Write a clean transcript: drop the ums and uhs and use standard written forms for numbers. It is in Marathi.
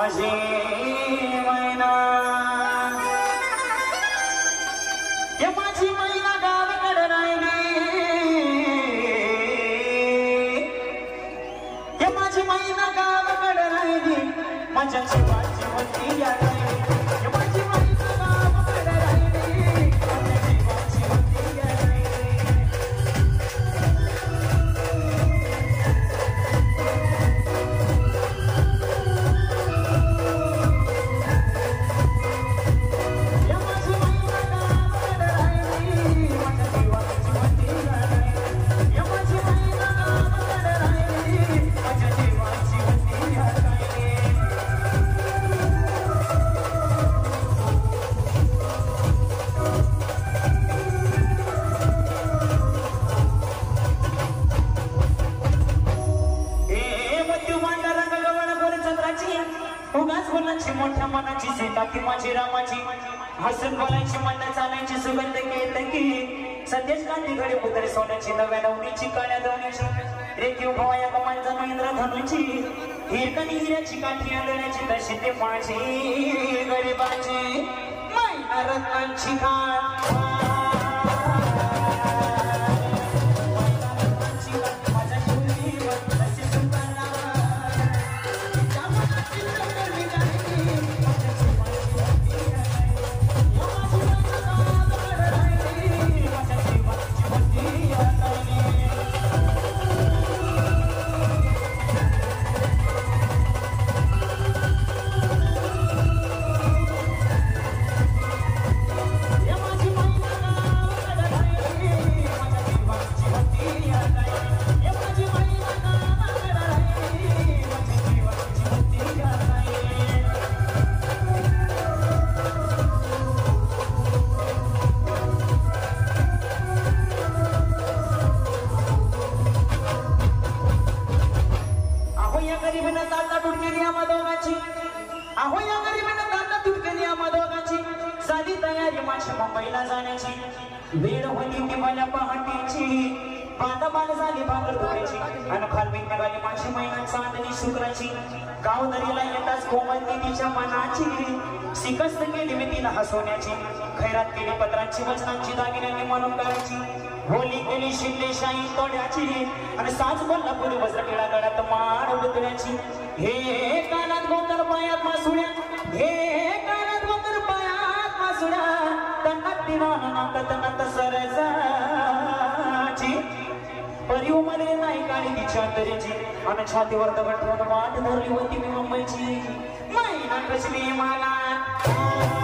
माझी मैना या माझी मैना गावाकडे राहिली या माझी मैना गावाकडे राहिली माझ्या जीवाची होती या या माझी मैना गावाकडे राहिली माझ्या जीवाची होती या मोठ्या मनाची सीता की माझी रामाची हसून बोलायची मन चालायची सुगंध केतकी संदेश गांधी घडी पुतळे सोन्याची नव्या नवनीची काळ्या दोन्हीची रेखीव भवाया कमांचा महेंद्र धनुची हिरकणी हिऱ्याची काठी आंधळ्याची तशी ते माझी गरिबाची मैना रत्नांची खाण मुंबईला जाण्याची वेळ होती ती मला पहाटेची बांधाबांध झाली भाकर धुण्याची आणि खालवी निघाली माझी मैना चांदणी शुक्राची गावदरीला येताच कोमलती तिच्या मनाची शिकस्त केली मी तिला हसवण्याची खैरात केली पत्रांची वचनांची दागिन्यांनी म्हणून करायची होली केली शिंदेशाही तोड्याची आणि साज कोल्हापुरी वज्र केळा गळ्यात माळ उतरण्याची हे कानात गोकर पायात मासुड्या हे कानात गोकर पायात मासुड्या परिव मध्ये नाही काळी तिच्या अंतरीची आणि छातीवर दगड ठेवून वाट धरली होती मी मुंबईची मैना कसली मला